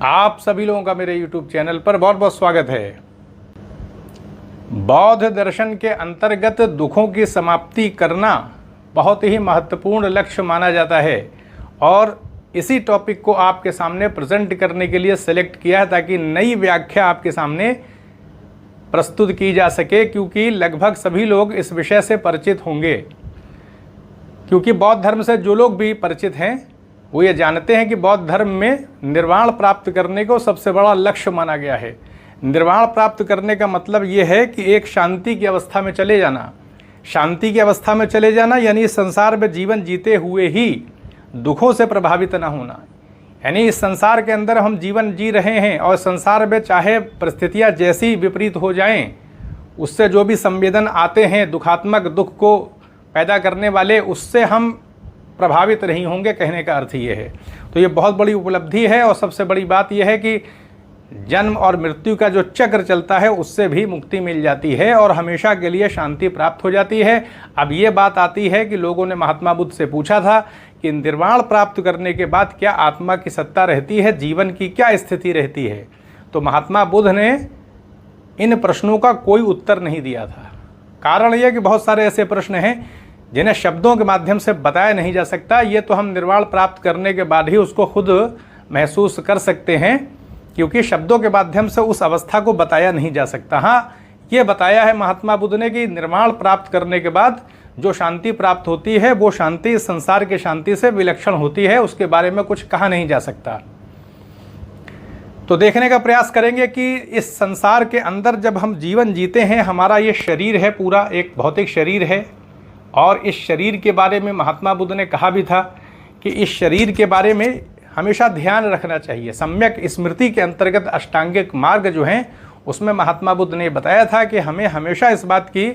आप सभी लोगों का मेरे YouTube चैनल पर बहुत बहुत स्वागत है। बौद्ध दर्शन के अंतर्गत दुखों की समाप्ति करना बहुत ही महत्वपूर्ण लक्ष्य माना जाता है और इसी टॉपिक को आपके सामने प्रेजेंट करने के लिए सेलेक्ट किया है ताकि नई व्याख्या आपके सामने प्रस्तुत की जा सके, क्योंकि लगभग सभी लोग इस विषय से परिचित होंगे। क्योंकि बौद्ध धर्म से जो लोग भी परिचित हैं वो ये जानते हैं कि बौद्ध धर्म में निर्वाण प्राप्त करने को सबसे बड़ा लक्ष्य माना गया है। निर्वाण प्राप्त करने का मतलब ये है कि एक शांति की अवस्था में चले जाना। शांति की अवस्था में चले जाना यानी इस संसार में जीवन जीते हुए ही दुखों से प्रभावित न होना। यानी इस संसार के अंदर हम जीवन जी रहे हैं और संसार में चाहे परिस्थितियाँ जैसी विपरीत हो जाएं, उससे जो भी संवेदन आते हैं दुखात्मक, दुख को पैदा करने वाले, उससे हम प्रभावित नहीं होंगे। कहने का अर्थ ये है। तो ये बहुत बड़ी उपलब्धि है और सबसे बड़ी बात यह है कि जन्म और मृत्यु का जो चक्र चलता है उससे भी मुक्ति मिल जाती है और हमेशा के लिए शांति प्राप्त हो जाती है। अब ये बात आती है कि लोगों ने महात्मा बुद्ध से पूछा था कि निर्वाण प्राप्त करने के बाद क्या आत्मा की सत्ता रहती है, जीवन की क्या स्थिति रहती है। तो महात्मा बुद्ध ने इन प्रश्नों का कोई उत्तर नहीं दिया था। कारण यह कि बहुत सारे ऐसे प्रश्न हैं जिन्हें शब्दों के माध्यम से बताया नहीं जा सकता। ये तो हम निर्वाण प्राप्त करने के बाद ही उसको खुद महसूस कर सकते हैं, क्योंकि शब्दों के माध्यम से उस अवस्था को बताया नहीं जा सकता। हाँ, ये बताया है महात्मा बुद्ध ने कि निर्वाण प्राप्त करने के बाद जो शांति प्राप्त होती है वो शांति संसार के शांति से विलक्षण होती है। उसके बारे में कुछ कहा नहीं जा सकता। तो देखने का प्रयास करेंगे कि इस संसार के अंदर जब हम जीवन जीते हैं, हमारा ये शरीर है, पूरा एक भौतिक शरीर है और इस शरीर के बारे में महात्मा बुद्ध ने कहा भी था कि इस शरीर के बारे में हमेशा ध्यान रखना चाहिए। सम्यक स्मृति के अंतर्गत अष्टांगिक मार्ग जो हैं उसमें महात्मा बुद्ध ने बताया था कि हमें हमेशा इस बात की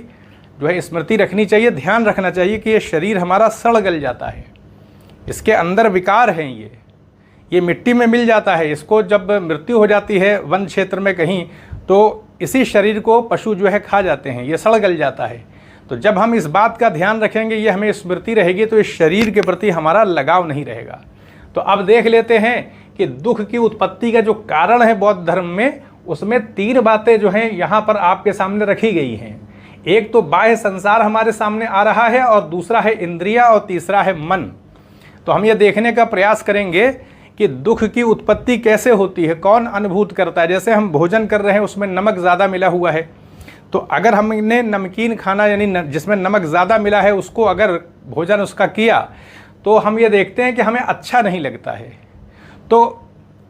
जो है स्मृति रखनी चाहिए, ध्यान रखना चाहिए कि ये शरीर हमारा सड़ गल जाता है, इसके अंदर विकार हैं, ये मिट्टी में मिल जाता है। इसको जब मृत्यु हो जाती है वन क्षेत्र में कहीं, तो इसी शरीर को पशु जो है खा जाते हैं, ये सड़ गल जाता है। तो जब हम इस बात का ध्यान रखेंगे, ये हमें स्मृति रहेगी, तो इस शरीर के प्रति हमारा लगाव नहीं रहेगा। तो अब देख लेते हैं कि दुख की उत्पत्ति का जो कारण है बौद्ध धर्म में, उसमें 3 बातें जो हैं यहाँ पर आपके सामने रखी गई हैं। एक तो बाह्य संसार हमारे सामने आ रहा है और दूसरा है इंद्रिया और तीसरा है मन। तो हम ये देखने का प्रयास करेंगे कि दुख की उत्पत्ति कैसे होती है, कौन अनुभूत करता है। जैसे हम भोजन कर रहे हैं उसमें नमक ज़्यादा मिला हुआ है, तो अगर हमने नमकीन खाना यानी जिसमें नमक ज़्यादा मिला है उसको अगर भोजन उसका किया तो हम ये देखते हैं कि हमें अच्छा नहीं लगता है। तो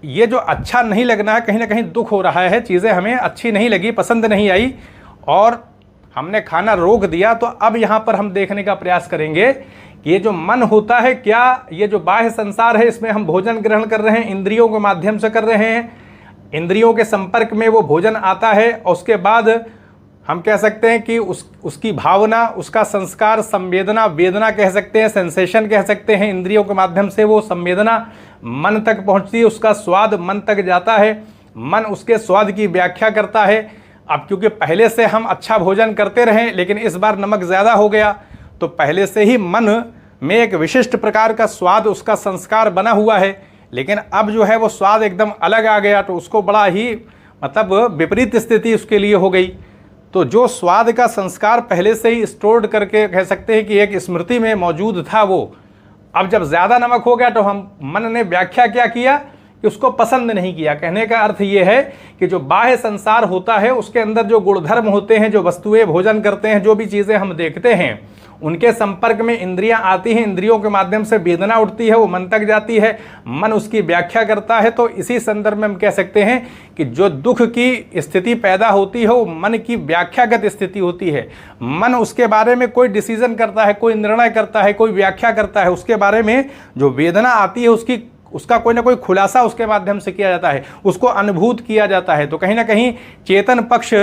ये जो अच्छा नहीं लगना है, कहीं ना कहीं दुख हो रहा है, चीज़ें हमें अच्छी नहीं लगी, पसंद नहीं आई और हमने खाना रोक दिया। तो अब यहाँ पर हम देखने का प्रयास करेंगे कि ये जो मन होता है, क्या ये जो बाह्य संसार है इसमें हम भोजन ग्रहण कर रहे हैं, इंद्रियों के माध्यम से कर रहे हैं, इंद्रियों के संपर्क में वो भोजन आता है और उसके बाद हम कह सकते हैं कि उसकी भावना, उसका संस्कार, संवेदना, वेदना कह सकते हैं, सेंसेशन कह सकते हैं, इंद्रियों के माध्यम से वो संवेदना मन तक पहुंचती है, उसका स्वाद मन तक जाता है, मन उसके स्वाद की व्याख्या करता है। अब क्योंकि पहले से हम अच्छा भोजन करते रहे लेकिन इस बार नमक ज़्यादा हो गया, तो पहले से ही मन में एक विशिष्ट प्रकार का स्वाद, उसका संस्कार बना हुआ है, लेकिन अब जो है वो स्वाद एकदम अलग आ गया, तो उसको बड़ा ही विपरीत स्थिति उसके लिए हो गई। तो जो स्वाद का संस्कार पहले से ही स्टोर्ड करके कह सकते हैं कि एक स्मृति में मौजूद था, वो अब जब ज़्यादा नमक हो गया तो हम मन ने व्याख्या क्या किया कि उसको पसंद नहीं किया। कहने का अर्थ ये है कि जो बाह्य संसार होता है उसके अंदर जो गुणधर्म होते हैं, जो वस्तुएं भोजन करते हैं, जो भी चीज़ें हम देखते हैं, उनके संपर्क में इंद्रियां आती हैं, इंद्रियों के माध्यम से वेदना उठती है, वो मन तक जाती है, मन उसकी व्याख्या करता है। तो इसी संदर्भ में हम कह सकते हैं कि जो दुख की स्थिति पैदा होती है वो मन की व्याख्यागत स्थिति होती है। मन उसके बारे में कोई डिसीजन करता है, कोई निर्णय करता है, कोई व्याख्या करता है, उसके बारे में जो वेदना आती है उसका कोई ना कोई खुलासा उसके माध्यम से किया जाता है, उसको अनुभूत किया जाता है। तो कहीं ना कहीं चेतन पक्ष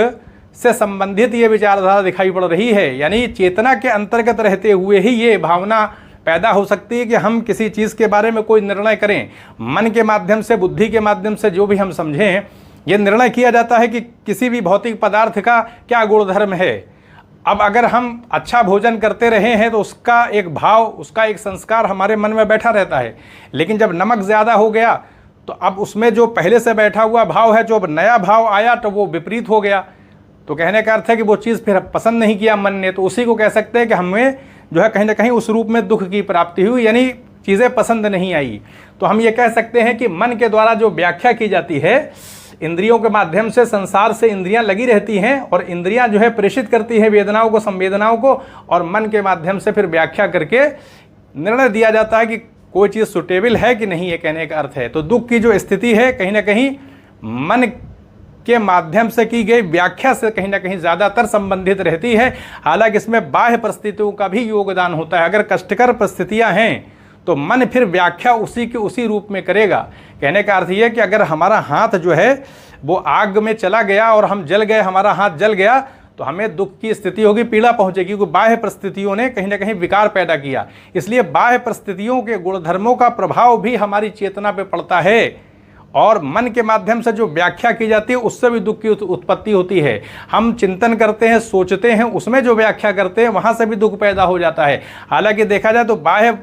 से संबंधित ये विचारधारा दिखाई पड़ रही है। यानी चेतना के अंतर्गत रहते हुए ही ये भावना पैदा हो सकती है कि हम किसी चीज़ के बारे में कोई निर्णय करें। मन के माध्यम से, बुद्धि के माध्यम से जो भी हम समझें, ये निर्णय किया जाता है कि किसी भी भौतिक पदार्थ का क्या गुणधर्म है। अब अगर हम अच्छा भोजन करते रहे हैं तो उसका एक भाव, उसका एक संस्कार हमारे मन में बैठा रहता है, लेकिन जब नमक ज़्यादा हो गया तो अब उसमें जो पहले से बैठा हुआ भाव है, जो अब नया भाव आया तो वो विपरीत हो गया। तो कहने का अर्थ है कि वो चीज़ फिर पसंद नहीं किया मन ने, तो उसी को कह सकते हैं कि हमें जो है कहीं ना कहीं उस रूप में दुख की प्राप्ति हुई, यानी चीज़ें पसंद नहीं आई। तो हम ये कह सकते हैं कि मन के द्वारा जो व्याख्या की जाती है, इंद्रियों के माध्यम से संसार से इंद्रियां लगी रहती हैं और इंद्रियां जो है प्रेषित करती हैं वेदनाओं को, संवेदनाओं को, और मन के माध्यम से फिर व्याख्या करके निर्णय दिया जाता है कि कोई चीज़ सुटेबल है कि नहीं, ये कहने का अर्थ है। तो दुख की जो स्थिति है कहीं ना कहीं मन के माध्यम से की गई व्याख्या से कहीं ना कहीं ज़्यादातर संबंधित रहती है। हालांकि इसमें बाह्य परिस्थितियों का भी योगदान होता है। अगर कष्टकर परिस्थितियां हैं तो मन फिर व्याख्या उसी के उसी रूप में करेगा। कहने का अर्थ ये कि अगर हमारा हाथ जो है वो आग में चला गया और हम जल गए, हमारा हाथ जल गया, तो हमें दुख की स्थिति होगी, पीड़ा पहुंचेगी, क्योंकि बाह्य परिस्थितियों ने कहीं ना कहीं विकार पैदा किया। इसलिए बाह्य परिस्थितियों के गुणधर्मों का प्रभाव भी हमारी चेतना पे पड़ता है और मन के माध्यम से जो व्याख्या की जाती है उससे भी दुख की उत्पत्ति होती है। हम चिंतन करते हैं, सोचते हैं, उसमें जो व्याख्या करते हैं वहाँ से भी दुख पैदा हो जाता है। हालांकि देखा जाए तो बाह्य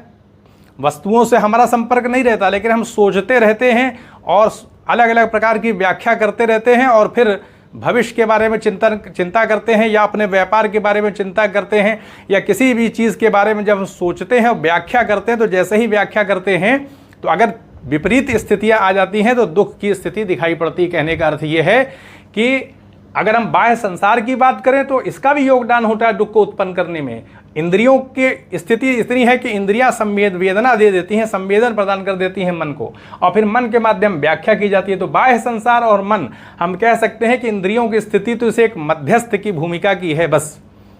वस्तुओं से हमारा संपर्क नहीं रहता, लेकिन हम सोचते रहते हैं और अलग अलग प्रकार की व्याख्या करते रहते हैं और फिर भविष्य के बारे में चिंता करते हैं, या अपने व्यापार के बारे में चिंता करते हैं, या किसी भी चीज़ के बारे में जब हम सोचते हैं और व्याख्या करते हैं, तो जैसे ही व्याख्या करते हैं तो अगर विपरीत स्थितियां आ जाती हैं तो दुख की स्थिति दिखाई पड़ती। कहने का अर्थ ये है कि अगर हम बाह्य संसार की बात करें तो इसका भी योगदान होता है दुख को उत्पन्न करने में। इंद्रियों की स्थिति इतनी है कि इंद्रियां वेदना दे देती हैं, संवेदन प्रदान कर देती हैं मन को, और फिर मन के माध्यम व्याख्या की जाती है। तो बाह्य संसार और मन, हम कह सकते हैं कि इंद्रियों की स्थिति तो इसे एक मध्यस्थ की भूमिका की है बस,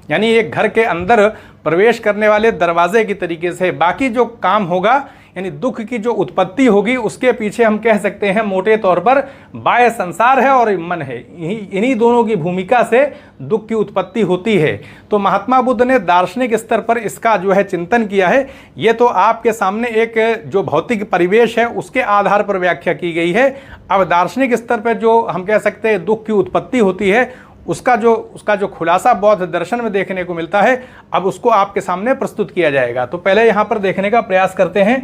यानी एक घर के अंदर प्रवेश करने वाले दरवाजे की तरीके से। बाकी जो काम होगा, यानी दुख की जो उत्पत्ति होगी, उसके पीछे हम कह सकते हैं मोटे तौर पर बाह्य संसार है और मन है। इन्हीं दोनों की भूमिका से दुख की उत्पत्ति होती है। तो महात्मा बुद्ध ने दार्शनिक स्तर पर इसका जो है चिंतन किया है। ये तो आपके सामने एक जो भौतिक परिवेश है उसके आधार पर व्याख्या की गई है। अब दार्शनिक स्तर पर जो हम कह सकते हैं दुख की उत्पत्ति होती है, उसका जो खुलासा बौद्ध दर्शन में देखने को मिलता है, अब उसको आपके सामने प्रस्तुत किया जाएगा। तो पहले यहाँ पर देखने का प्रयास करते हैं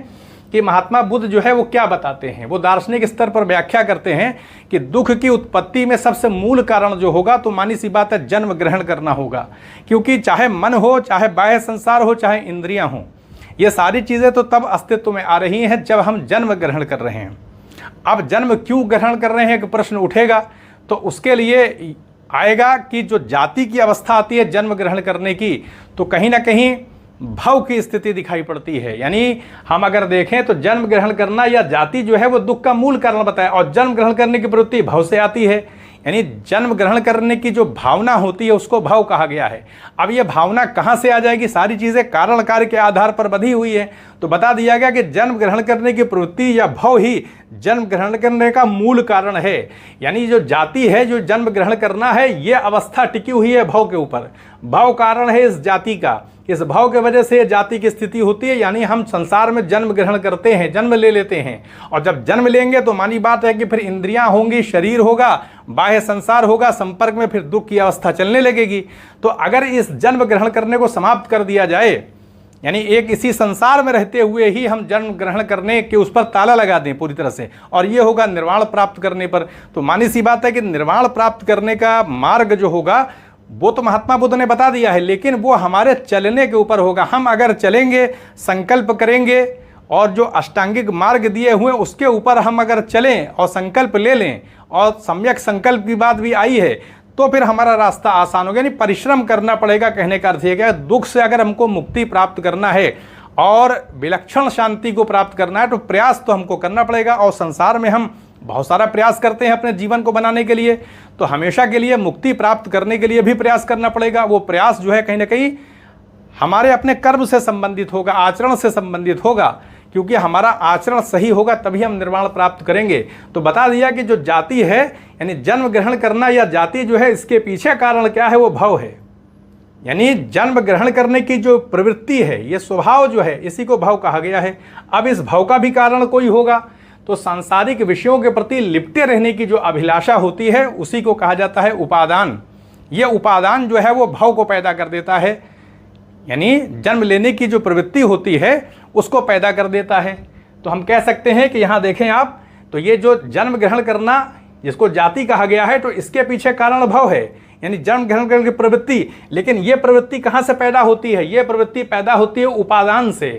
कि महात्मा बुद्ध जो है वो क्या बताते हैं। वो दार्शनिक स्तर पर व्याख्या करते हैं कि दुख की उत्पत्ति में सबसे मूल कारण जो होगा, तो मानी सी बात है, जन्म ग्रहण करना होगा। क्योंकि चाहे मन हो, चाहे बाह्य संसार हो, चाहे इंद्रियां हों, ये सारी चीज़ें तो तब अस्तित्व में आ रही हैं जब हम जन्म ग्रहण कर रहे हैं। अब जन्म क्यों ग्रहण कर रहे हैं एक प्रश्न उठेगा, तो उसके लिए आएगा कि जो जाति की अवस्था आती है जन्म ग्रहण करने की, तो कहीं ना कहीं भव की स्थिति दिखाई पड़ती है। यानी हम अगर देखें तो जन्म ग्रहण करना या जाति जो है वो दुख का मूल कारण बताया, और जन्म ग्रहण करने की प्रवृत्ति भव से आती है। यानी जन्म ग्रहण करने की जो भावना होती है उसको भव कहा गया है। अब ये भावना कहाँ से आ जाएगी? सारी चीज़ें कारण कार्य के आधार पर बधी हुई है। तो बता दिया गया कि जन्म ग्रहण करने की प्रवृत्ति या भव ही जन्म ग्रहण करने का मूल कारण है। यानी जो जाति है, जो जन्म ग्रहण करना है, ये अवस्था टिकी हुई है भव के ऊपर। भव कारण है इस जाति का, इस भाव के वजह से जाति की स्थिति होती है। यानी हम संसार में जन्म ग्रहण करते हैं, जन्म ले लेते हैं, और जब जन्म लेंगे तो मानी बात है कि फिर इंद्रियां होंगी, शरीर होगा, बाह्य संसार होगा, संपर्क में फिर दुख की अवस्था चलने लगेगी। तो अगर इस जन्म ग्रहण करने को समाप्त कर दिया जाए, यानी एक इसी संसार में रहते हुए ही हम जन्म ग्रहण करने के उस पर ताला लगा दें पूरी तरह से, और ये होगा निर्वाण प्राप्त करने पर, तो मानी सी बात है कि निर्वाण प्राप्त करने का मार्ग जो होगा वो तो महात्मा बुद्ध ने बता दिया है, लेकिन वो हमारे चलने के ऊपर होगा। हम अगर चलेंगे, संकल्प करेंगे, और जो अष्टांगिक मार्ग दिए हुए उसके ऊपर हम अगर चलें और संकल्प ले लें, और सम्यक संकल्प की बात भी आई है, तो फिर हमारा रास्ता आसान होगा। यानी परिश्रम करना पड़ेगा। कहने का अर्थ है कि दुख से अगर हमको मुक्ति प्राप्त करना है और विलक्षण शांति को प्राप्त करना है, तो प्रयास तो हमको करना पड़ेगा। और संसार में हम बहुत सारा प्रयास करते हैं अपने जीवन को बनाने के लिए, तो हमेशा के लिए मुक्ति प्राप्त करने के लिए भी प्रयास करना पड़ेगा। वो प्रयास जो है कहीं ना कहीं हमारे अपने कर्म से संबंधित होगा, आचरण से संबंधित होगा, क्योंकि हमारा आचरण सही होगा तभी हम निर्वाण प्राप्त करेंगे। तो बता दिया कि जो जाति है, यानी जन्म ग्रहण करना या जाति जो है, इसके पीछे कारण क्या है? वो भव है। यानी जन्म ग्रहण करने की जो प्रवृत्ति है, ये स्वभाव जो है, इसी को भव कहा गया है। अब इस भव का भी कारण कोई होगा, तो सांसारिक विषयों के प्रति लिपटे रहने की जो अभिलाषा होती है उसी को कहा जाता है उपादान। ये उपादान जो है वो भव को पैदा कर देता है, यानी जन्म लेने की जो प्रवृत्ति होती है उसको पैदा कर देता है। तो हम कह सकते हैं कि यहाँ देखें आप तो ये जो जन्म ग्रहण करना जिसको जाति कहा गया है, तो इसके पीछे कारण भव है, यानी जन्म ग्रहण करने की प्रवृत्ति। लेकिन ये प्रवृत्ति कहाँ से पैदा होती है? ये प्रवृत्ति पैदा होती है उपादान से,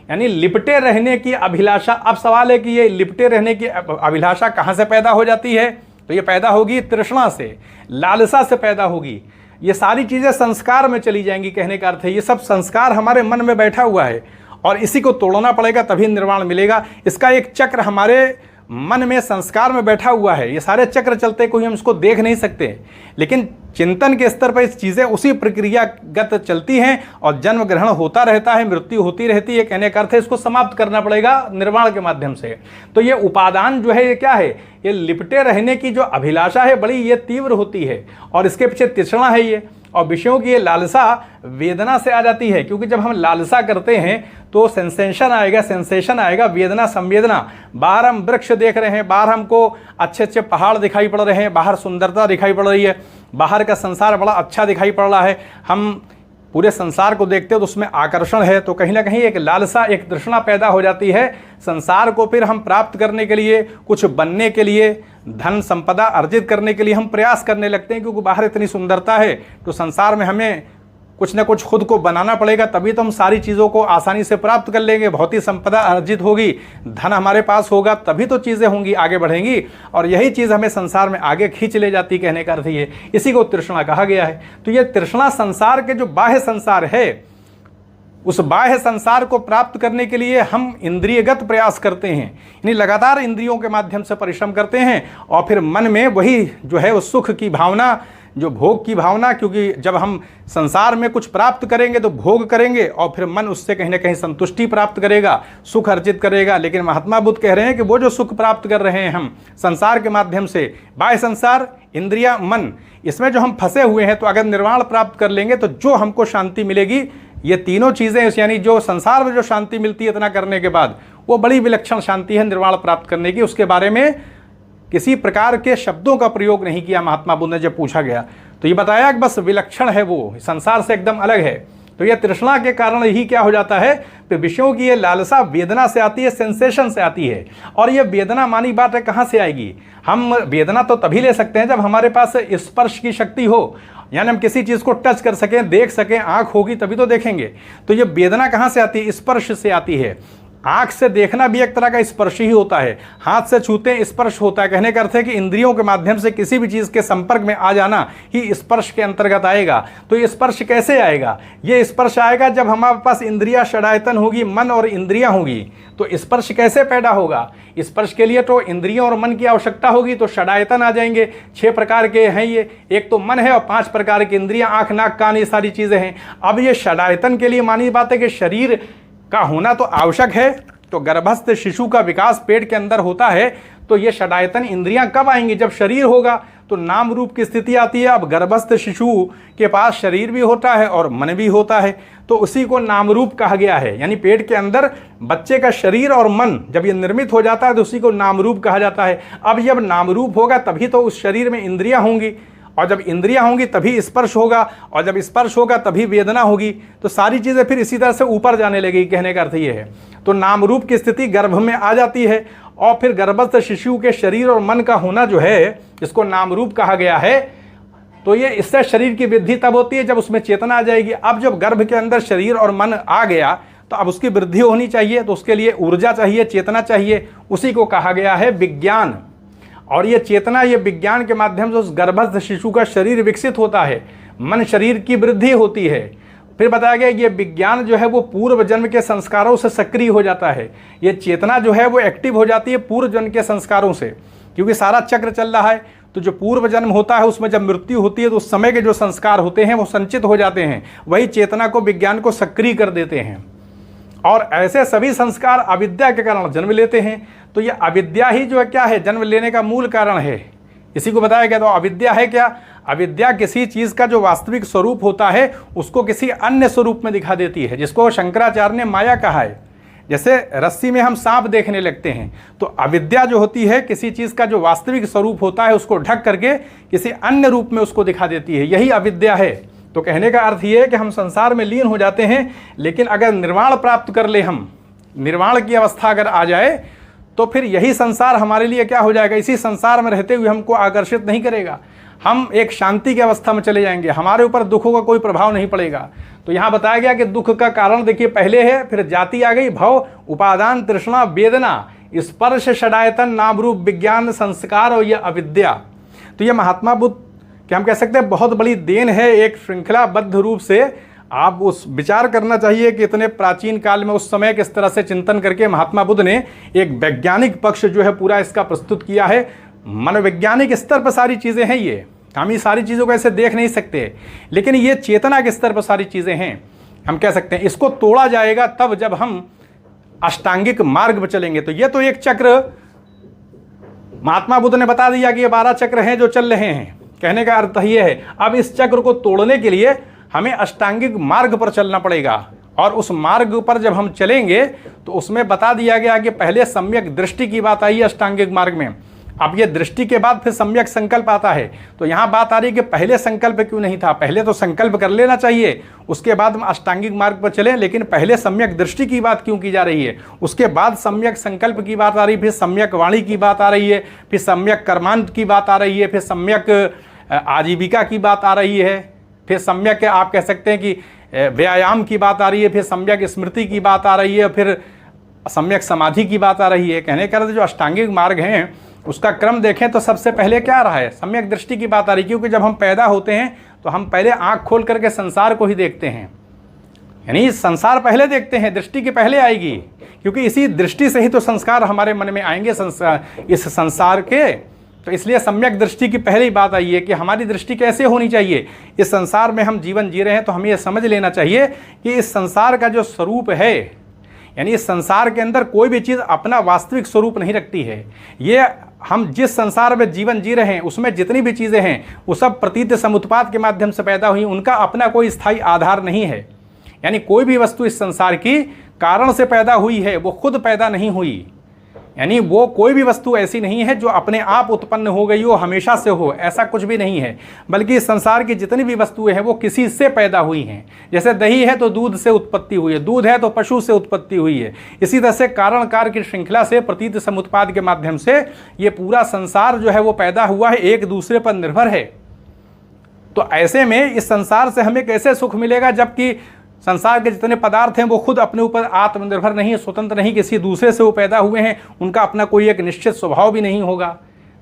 यानी लिपटे रहने की अभिलाषा। अब सवाल है कि ये लिपटे रहने की अभिलाषा कहाँ से पैदा हो जाती है? तो ये पैदा होगी तृष्णा से, लालसा से पैदा होगी। ये सारी चीज़ें संस्कार में चली जाएंगी। कहने का अर्थ है ये सब संस्कार हमारे मन में बैठा हुआ है और इसी को तोड़ना पड़ेगा, तभी निर्वाण मिलेगा। इसका एक चक्र हमारे मन में, संस्कार में बैठा हुआ है। ये सारे चक्र चलते, कोई हम इसको देख नहीं सकते, लेकिन चिंतन के स्तर पर इस चीज़ें उसी प्रक्रियागत चलती हैं और जन्म ग्रहण होता रहता है, मृत्यु होती रहती है। कहने का अर्थ है इसको समाप्त करना पड़ेगा निर्वाण के माध्यम से। तो ये उपादान जो है ये क्या है? ये लिपटे रहने की जो अभिलाषा है बड़ी ये तीव्र होती है और इसके पीछे तृष्णा है ये, और विषयों की ये लालसा वेदना से आ जाती है। क्योंकि जब हम लालसा करते हैं तो सेंसेशन आएगा, वेदना, संवेदना। बाहर हम वृक्ष देख रहे हैं, बाहर हमको अच्छे अच्छे पहाड़ दिखाई पड़ रहे हैं, बाहर सुंदरता दिखाई पड़ रही है, बाहर का संसार बड़ा अच्छा दिखाई पड़ रहा है। हम पूरे संसार को देखते हो तो उसमें आकर्षण है, तो कहीं ना कहीं एक लालसा, एक तृष्णा पैदा हो जाती है। संसार को फिर हम प्राप्त करने के लिए, कुछ बनने के लिए, धन संपदा अर्जित करने के लिए हम प्रयास करने लगते हैं, क्योंकि बाहर इतनी सुंदरता है। तो संसार में हमें कुछ ना कुछ खुद को बनाना पड़ेगा, तभी तो हम सारी चीज़ों को आसानी से प्राप्त कर लेंगे। भौतिक संपदा अर्जित होगी, धन हमारे पास होगा, तभी तो चीज़ें होंगी, आगे बढ़ेंगी, और यही चीज़ हमें संसार में आगे खींच ले जाती। कहने का अर्थ ये, इसी को तृष्णा कहा गया है। तो ये तृष्णा संसार के जो बाह्य संसार है, उस बाह्य संसार को प्राप्त करने के लिए हम इंद्रियगत प्रयास करते हैं, यानी लगातार इंद्रियों के माध्यम से परिश्रम करते हैं, और फिर मन में वही जो है उस सुख की भावना, जो भोग की भावना, क्योंकि जब हम संसार में कुछ प्राप्त करेंगे तो भोग करेंगे और फिर मन उससे कहीं ना कहीं संतुष्टि प्राप्त करेगा, सुख अर्जित करेगा। लेकिन महात्मा बुद्ध कह रहे हैं कि वो जो सुख प्राप्त कर रहे हैं हम संसार के माध्यम से, बाह्य संसार, इंद्रिया, मन, इसमें जो हम फंसे हुए हैं, तो अगर निर्वाण प्राप्त कर लेंगे तो जो हमको शांति मिलेगी, ये तीनों चीज़ें, यानी जो संसार में जो शांति मिलती है इतना करने के बाद, वो बड़ी विलक्षण शांति है निर्वाण प्राप्त करने की। उसके बारे में किसी प्रकार के शब्दों का प्रयोग नहीं किया महात्मा बुद्ध ने। जब पूछा गया तो ये बताया कि बस विलक्षण है, वो संसार से एकदम अलग है। तो ये तृष्णा के कारण ही क्या हो जाता है, फिर विषयों की ये लालसा वेदना से आती है, सेंसेशन से आती है। और ये वेदना मानी बात है, कहाँ से आएगी? हम वेदना तो तभी ले सकते हैं जब हमारे पास स्पर्श की शक्ति हो, यानी हम किसी चीज़ को टच कर सकें, देख सकें, आँख होगी तभी तो देखेंगे। तो ये वेदना कहाँ से आती है? स्पर्श से आती है। आँख से देखना भी एक तरह का स्पर्श ही होता है, हाथ से छूते हैं स्पर्श होता है। कहने का अर्थ है कि इंद्रियों के माध्यम से किसी भी चीज़ के संपर्क में आ जाना ही स्पर्श के अंतर्गत आएगा। तो ये स्पर्श कैसे आएगा? ये स्पर्श आएगा जब हमारे पास इंद्रिया षडायतन होगी, मन और इंद्रियां होंगी। तो स्पर्श कैसे पैदा होगा? स्पर्श के लिए तो इंद्रियों और मन की आवश्यकता होगी, तो षडायतन आ जाएंगे। 6 प्रकार के हैं ये, एक तो मन है और 5 प्रकार की इंद्रियां, आँख, नाक, कान, ये सारी चीज़ें हैं। अब ये षडायतन के लिए मानी बात है कि शरीर का होना तो आवश्यक है। तो गर्भस्थ शिशु का विकास पेट के अंदर होता है, तो ये षडायतन इंद्रियां कब आएंगी? जब शरीर होगा, तो नाम रूप की स्थिति आती है। अब गर्भस्थ शिशु के पास शरीर भी होता है और मन भी होता है, तो उसी को नाम रूप कहा गया है। यानी पेट के अंदर बच्चे का शरीर और मन जब ये निर्मित हो जाता है तो उसी को नाम रूप कहा जाता है। अब जब नाम रूप होगा तभी तो उस शरीर में इंद्रियां होंगी, और जब इंद्रियां होंगी तभी स्पर्श होगा, और जब स्पर्श होगा तभी वेदना होगी। तो सारी चीज़ें फिर इसी तरह से ऊपर जाने लगेगी। कहने का अर्थ ये है, तो नाम रूप की स्थिति गर्भ में आ जाती है, और फिर गर्भस्थ शिशु के शरीर और मन का होना जो है, जिसको नाम रूप कहा गया है, तो ये इससे शरीर की वृद्धि तब होती है जब उसमें चेतना आ जाएगी। अब जब गर्भ के अंदर शरीर और मन आ गया तो अब उसकी वृद्धि होनी चाहिए, तो उसके लिए ऊर्जा चाहिए, चेतना चाहिए। उसी को कहा गया है विज्ञान। और ये चेतना, ये विज्ञान के माध्यम से उस गर्भस्थ शिशु का शरीर विकसित होता है, मन शरीर की वृद्धि होती है। फिर बताया गया ये विज्ञान जो है वो पूर्व जन्म के संस्कारों से सक्रिय हो जाता है। ये चेतना जो है वो एक्टिव हो जाती है पूर्व जन्म के संस्कारों से, क्योंकि सारा चक्र चल रहा है। तो जो पूर्व जन्म होता है उसमें जब मृत्यु होती है तो उस समय के जो संस्कार होते हैं वो संचित हो जाते हैं, वही चेतना को, विज्ञान को सक्रिय कर देते हैं। और ऐसे सभी संस्कार अविद्या के कारण जन्म लेते हैं। तो ये अविद्या ही जो है क्या है, जन्म लेने का मूल कारण है। इसी को बताया गया। तो अविद्या है क्या? अविद्या किसी चीज़ का जो वास्तविक स्वरूप होता है उसको किसी अन्य स्वरूप में दिखा देती है, जिसको शंकराचार्य ने माया कहा है। जैसे रस्सी में हम सांप देखने लगते हैं, तो अविद्या जो होती है किसी चीज़ का जो वास्तविक स्वरूप होता है उसको ढक करके किसी अन्य रूप में उसको दिखा देती है, यही अविद्या है। तो कहने का अर्थ ये है कि हम संसार में लीन हो जाते हैं, लेकिन अगर निर्वाण प्राप्त कर ले, हम निर्वाण की अवस्था अगर आ जाए, तो फिर यही संसार हमारे लिए क्या हो जाएगा, इसी संसार में रहते हुए हमको आकर्षित नहीं करेगा, हम एक शांति की अवस्था में चले जाएंगे, हमारे ऊपर दुखों का कोई प्रभाव नहीं पड़ेगा। तो यहाँ बताया गया कि दुख का कारण देखिए पहले है, फिर जाति आ गई, भव, उपादान, तृष्णा, वेदना, स्पर्श, षडायतन, नाम रूप, विज्ञान, संस्कार और यह अविद्या। तो ये महात्मा बुद्ध कि हम कह सकते हैं बहुत बड़ी देन है, एक श्रृंखलाबद्ध रूप से आप उस विचार करना चाहिए कि इतने प्राचीन काल में उस समय किस तरह से चिंतन करके महात्मा बुद्ध ने एक वैज्ञानिक पक्ष जो है पूरा इसका प्रस्तुत किया है। मनोवैज्ञानिक स्तर पर सारी चीज़ें हैं, ये हम ये सारी चीज़ों को ऐसे देख नहीं सकते, लेकिन ये चेतना के स्तर पर सारी चीज़ें हैं। हम कह सकते हैं इसको तोड़ा जाएगा तब जब हम अष्टांगिक मार्ग पर चलेंगे। तो ये तो एक चक्र महात्मा बुद्ध ने बता दिया कि ये 12 चक्र हैं जो चल रहे हैं। कहने का अर्थ ये है अब इस चक्र को तोड़ने के लिए हमें अष्टांगिक मार्ग पर चलना पड़ेगा, और उस मार्ग पर जब हम चलेंगे तो उसमें बता दिया गया कि पहले सम्यक दृष्टि की बात आई है अष्टांगिक मार्ग में। अब ये दृष्टि के बाद फिर सम्यक संकल्प आता है। तो यहाँ बात आ रही है कि पहले संकल्प क्यों नहीं था, पहले तो संकल्प कर लेना चाहिए, उसके बाद हम अष्टांगिक मार्ग पर चलें, लेकिन पहले सम्यक दृष्टि की बात क्यों की जा रही है, उसके बाद सम्यक संकल्प की बात आ रही है, फिर सम्यक वाणी की बात आ रही है, फिर सम्यक कर्मांत की बात आ रही है, फिर सम्यक आजीविका की बात आ रही है, फिर सम्यक आप कह सकते हैं कि व्यायाम की बात आ रही है, फिर सम्यक स्मृति की बात आ रही है, फिर सम्यक समाधि की बात आ रही है। कहने का जो अष्टांगिक मार्ग हैं उसका क्रम देखें तो सबसे पहले क्या रहा है, सम्यक दृष्टि की बात आ रही है। क्योंकि जब हम पैदा होते हैं तो हम पहले आँख खोल करके संसार को ही देखते हैं, यानी संसार पहले देखते हैं, दृष्टि के पहले आएगी, क्योंकि इसी दृष्टि से ही तो संस्कार हमारे मन में आएंगे इस संसार के। तो इसलिए सम्यक दृष्टि की पहले ही बात आई है कि हमारी दृष्टि कैसे होनी चाहिए। इस संसार में हम जीवन जी रहे हैं तो हमें यह समझ लेना चाहिए कि इस संसार का जो स्वरूप है, यानी इस संसार के अंदर कोई भी चीज़ अपना वास्तविक स्वरूप नहीं रखती है। ये हम जिस संसार में जीवन जी रहे हैं उसमें जितनी भी चीज़ें हैं वो सब प्रतीत समुत्पाद के माध्यम से पैदा हुई, उनका अपना कोई स्थायी आधार नहीं है। यानी कोई भी वस्तु इस संसार की कारण से पैदा हुई है, वो खुद पैदा नहीं हुई। यानी वो कोई भी वस्तु ऐसी नहीं है जो अपने आप उत्पन्न हो गई हो, हमेशा से हो, ऐसा कुछ भी नहीं है। बल्कि इस संसार की जितनी भी वस्तुएं हैं वो किसी से पैदा हुई हैं। जैसे दही है तो दूध से उत्पत्ति हुई है, दूध है तो पशु से उत्पत्ति हुई है। इसी तरह से कारण कार्य की श्रृंखला से प्रतीत समुत्पाद के माध्यम से ये पूरा संसार जो है वो पैदा हुआ है, एक दूसरे पर निर्भर है। तो ऐसे में इस संसार से हमें कैसे सुख मिलेगा, जबकि संसार के जितने पदार्थ हैं वो खुद अपने ऊपर आत्मनिर्भर नहीं है, स्वतंत्र नहीं, किसी दूसरे से वो पैदा हुए हैं, उनका अपना कोई एक निश्चित स्वभाव भी नहीं होगा।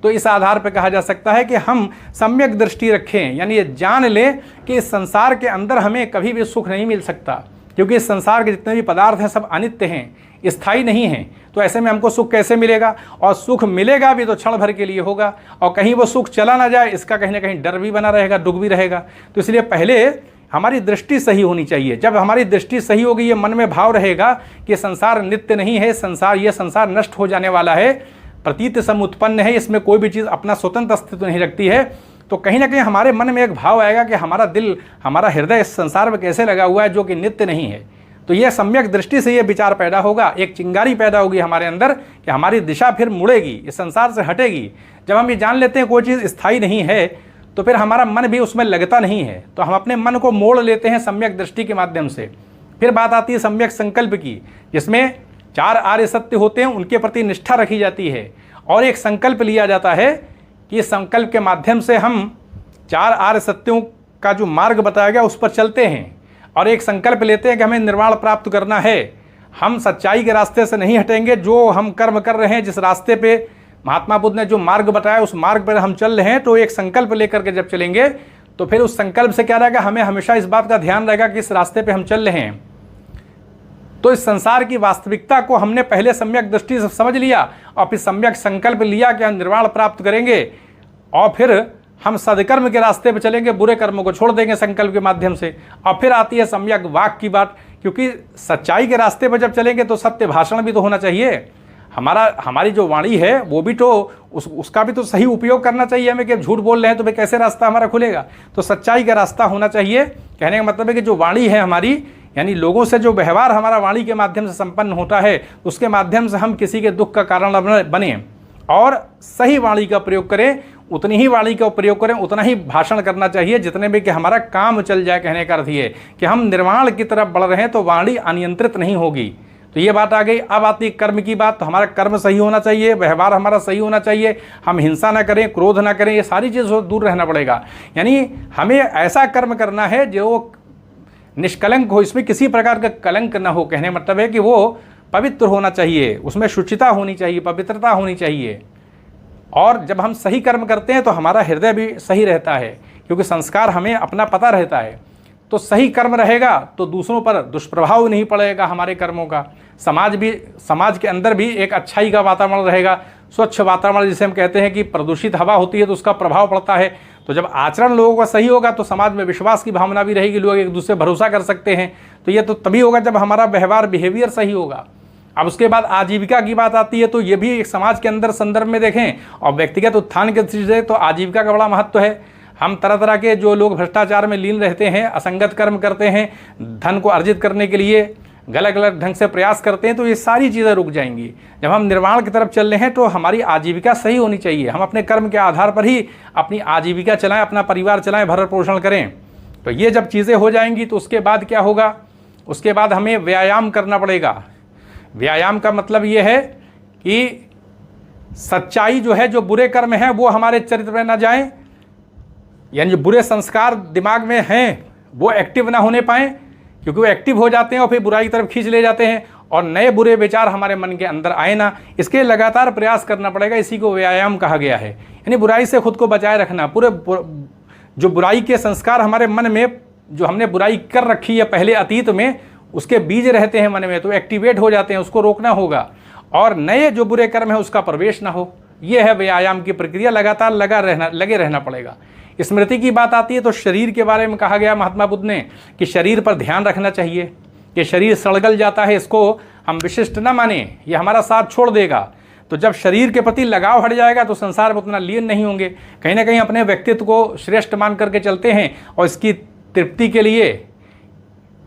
तो इस आधार पर कहा जा सकता है कि हम सम्यक दृष्टि रखें, यानी ये जान लें कि इस संसार के अंदर हमें कभी भी सुख नहीं मिल सकता, क्योंकि इस संसार के जितने भी पदार्थ हैं सब अनित्य हैं, स्थायी नहीं हैं। तो ऐसे में हमको सुख कैसे मिलेगा, और सुख मिलेगा भी तो क्षण भर के लिए होगा, और कहीं वो सुख चला ना जाए इसका कहीं ना कहीं डर भी बना रहेगा, दुख भी रहेगा। तो इसलिए पहले हमारी दृष्टि सही होनी चाहिए। जब हमारी दृष्टि सही होगी, ये मन में भाव रहेगा कि संसार नित्य नहीं है, ये संसार नष्ट हो जाने वाला है, प्रतीत समुत्पन्न है, इसमें कोई भी चीज़ अपना स्वतंत्र अस्तित्व नहीं रखती है, तो कहीं ना कहीं हमारे मन में एक भाव आएगा कि हमारा दिल, हमारा हृदय इस संसार में कैसे लगा हुआ है जो कि नित्य नहीं है। तो यह सम्यक दृष्टि से ये विचार पैदा होगा, एक चिंगारी पैदा होगी हमारे अंदर कि हमारी दिशा फिर मुड़ेगी, इस संसार से हटेगी। जब हम ये जान लेते हैं कोई चीज़ स्थायी नहीं है तो फिर हमारा मन भी उसमें लगता नहीं है, तो हम अपने मन को मोड़ लेते हैं सम्यक दृष्टि के माध्यम से। फिर बात आती है सम्यक संकल्प की, जिसमें 4 आर्य सत्य होते हैं, उनके प्रति निष्ठा रखी जाती है, और एक संकल्प लिया जाता है कि इस संकल्प के माध्यम से हम 4 आर्य सत्यों का जो मार्ग बताया गया उस पर चलते हैं, और एक संकल्प लेते हैं कि हमें निर्वाण प्राप्त करना है। हम सच्चाई के रास्ते से नहीं हटेंगे, जो हम कर्म कर रहे हैं, जिस रास्ते पे महात्मा बुद्ध ने जो मार्ग बताया उस मार्ग पर हम चल रहे हैं, तो एक संकल्प लेकर के जब चलेंगे तो फिर उस संकल्प से क्या रहेगा, हमें हमेशा इस बात का ध्यान रहेगा कि इस रास्ते पे हम चल रहे हैं। तो इस संसार की वास्तविकता को हमने पहले सम्यक दृष्टि से समझ लिया, और फिर सम्यक संकल्प लिया कि हम निर्वाण प्राप्त करेंगे, और फिर हम सदकर्म के रास्ते पर चलेंगे, बुरे कर्मों को छोड़ देंगे संकल्प के माध्यम से। और फिर आती है सम्यक वाक की बात, क्योंकि सच्चाई के रास्ते पर जब चलेंगे तो सत्य भाषण भी तो होना चाहिए। हमारी जो वाणी है वो भी तो उसका भी तो सही उपयोग करना चाहिए हमें, कि झूठ बोल रहे हैं तो भाई कैसे रास्ता हमारा खुलेगा। तो सच्चाई का रास्ता होना चाहिए। कहने का मतलब है कि जो वाणी है हमारी, यानी लोगों से जो व्यवहार हमारा वाणी के माध्यम से संपन्न होता है, उसके माध्यम से हम किसी के दुख का कारण बने, और सही वाणी का प्रयोग करें, उतनी ही वाणी का प्रयोग करें, उतना ही भाषण करना चाहिए जितने में कि हमारा काम चल जाए। कहने का अर्थ ये कि हम निर्वाण की तरफ बढ़ रहे हैं तो वाणी अनियंत्रित नहीं होगी। तो ये बात आ गई। अब आती है कर्म की बात। तो हमारा कर्म सही होना चाहिए, व्यवहार हमारा सही होना चाहिए, हम हिंसा ना करें, क्रोध ना करें, ये सारी चीज़ों से दूर रहना पड़ेगा। यानी हमें ऐसा कर्म करना है जो निष्कलंक हो, इसमें किसी प्रकार का कलंक ना हो। कहने मतलब है कि वो पवित्र होना चाहिए, उसमें शुचिता होनी चाहिए, पवित्रता होनी चाहिए। और जब हम सही कर्म करते हैं तो हमारा हृदय भी सही रहता है, क्योंकि संस्कार हमें अपना पता रहता है। तो सही कर्म रहेगा तो दूसरों पर दुष्प्रभाव नहीं पड़ेगा हमारे कर्मों का। समाज के अंदर भी एक अच्छाई का वातावरण रहेगा, स्वच्छ वातावरण जिसे हम कहते हैं कि प्रदूषित हवा होती है तो उसका प्रभाव पड़ता है। तो जब आचरण लोगों का सही होगा तो समाज में विश्वास की भावना भी रहेगी, लोग एक दूसरे भरोसा कर सकते हैं। तो ये तो तभी होगा जब हमारा व्यवहार बिहेवियर सही होगा। अब उसके बाद आजीविका की बात आती है, तो ये भी एक समाज के अंदर संदर्भ में देखें और व्यक्तिगत उत्थान के दृष्टि से तो आजीविका का बड़ा महत्व है। हम तरह तरह के जो लोग भ्रष्टाचार में लीन रहते हैं, असंगत कर्म करते हैं, धन को अर्जित करने के लिए गलत गलत ढंग से प्रयास करते हैं, तो ये सारी चीज़ें रुक जाएंगी। जब हम निर्माण की तरफ चल रहे हैं तो हमारी आजीविका सही होनी चाहिए। हम अपने कर्म के आधार पर ही अपनी आजीविका चलाएं, अपना परिवार चलाएं, भरण पोषण करें। तो ये जब चीज़ें हो जाएंगी तो उसके बाद क्या होगा, उसके बाद हमें व्यायाम करना पड़ेगा। व्यायाम का मतलब ये है कि सच्चाई जो है, जो बुरे कर्म हैं वो हमारे चरित्र में ना जाएं, यानी जो बुरे संस्कार दिमाग में हैं वो एक्टिव ना होने पाएँ, क्योंकि वो एक्टिव हो जाते हैं और फिर बुराई की तरफ खींच ले जाते हैं और नए बुरे विचार हमारे मन के अंदर आए ना। इसके लगातार प्रयास करना पड़ेगा, इसी को व्यायाम कहा गया है। यानी बुराई से खुद को बचाए रखना। पूरे जो बुराई के संस्कार हमारे मन में, जो हमने बुराई कर रखी है पहले अतीत में, उसके बीज रहते हैं मन में, तो एक्टिवेट हो जाते हैं, उसको रोकना होगा और नए जो बुरे कर्म है उसका प्रवेश ना हो। यह है व्यायाम की प्रक्रिया, लगातार लगे रहना पड़ेगा। स्मृति की बात आती है तो शरीर के बारे में कहा गया महात्मा बुद्ध ने कि शरीर पर ध्यान रखना चाहिए कि शरीर सड़गल जाता है, इसको हम विशिष्ट न माने, ये हमारा साथ छोड़ देगा। तो जब शरीर के प्रति लगाव हट जाएगा तो संसार में उतना लीन नहीं होंगे, कहीं ना कहीं अपने व्यक्तित्व को श्रेष्ठ मान करके चलते हैं और इसकी तृप्ति के लिए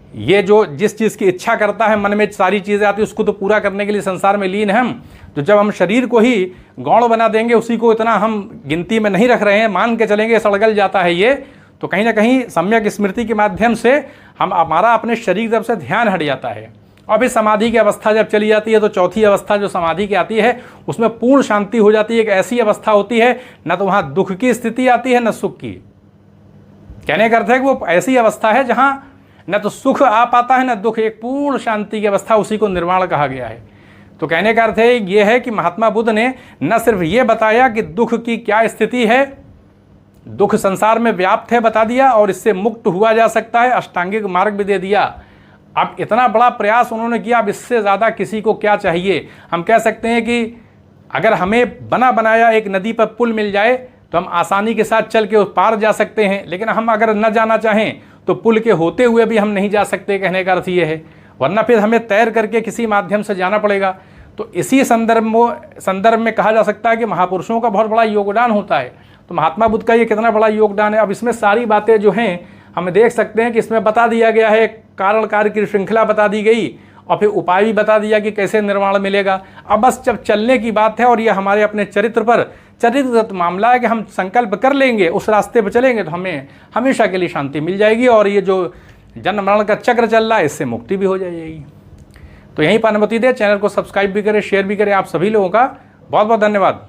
ये जो जिस चीज़ की इच्छा करता है, मन में सारी चीज़ें आती है, उसको तो पूरा करने के लिए संसार में लीन है हम। तो जब हम शरीर को ही गौण बना देंगे, उसी को इतना हम गिनती में नहीं रख रहे हैं, मान के चलेंगे सड़गल जाता है ये, तो कहीं ना कहीं सम्यक स्मृति के माध्यम से हमारा अपने शरीर की तरफ से ध्यान हट जाता है। और फिर समाधि की अवस्था जब चली जाती है तो चौथी अवस्था जो समाधि की आती है उसमें पूर्ण शांति हो जाती है। एक ऐसी अवस्था होती है न तो वहाँ दुख की स्थिति आती है न सुख की। कहने का अर्थ है कि वो ऐसी अवस्था है जहाँ न तो सुख आ पाता है न दुख, एक पूर्ण शांति की अवस्था, उसी को निर्वाण कहा गया है। तो कहने का अर्थ है ये है कि महात्मा बुद्ध ने न सिर्फ ये बताया कि दुख की क्या स्थिति है, दुख संसार में व्याप्त है बता दिया और इससे मुक्त हुआ जा सकता है, अष्टांगिक मार्ग भी दे दिया। अब इतना बड़ा प्रयास उन्होंने किया, अब इससे ज़्यादा किसी को क्या चाहिए। हम कह सकते हैं कि अगर हमें बना बनाया एक नदी पर पुल मिल जाए तो हम आसानी के साथ चल के उस पार जा सकते हैं, लेकिन हम अगर न जाना चाहें तो पुल के होते हुए भी हम नहीं जा सकते। कहने का अर्थ ये है, वरना फिर हमें तैर करके किसी माध्यम से जाना पड़ेगा। तो इसी संदर्भ में कहा जा सकता है कि महापुरुषों का बहुत बड़ा योगदान होता है। तो महात्मा बुद्ध का ये कितना बड़ा योगदान है। अब इसमें सारी बातें जो हैं हम देख सकते हैं कि इसमें बता दिया गया है, कारण कार्य की श्रृंखला बता दी गई और फिर उपाय भी बता दिया कि कैसे निर्वाण मिलेगा। अब बस जब चलने की बात है और ये हमारे अपने चरित्रगत मामला है कि हम संकल्प कर लेंगे, उस रास्ते पर चलेंगे तो हमें हमेशा के लिए शांति मिल जाएगी और ये जो जन्म मरण का चक्र चल रहा है इससे मुक्ति भी हो जाएगी। तो यहीं पर अनुमति दे, चैनल को सब्सक्राइब भी करें, शेयर भी करें। आप सभी लोगों का बहुत बहुत धन्यवाद।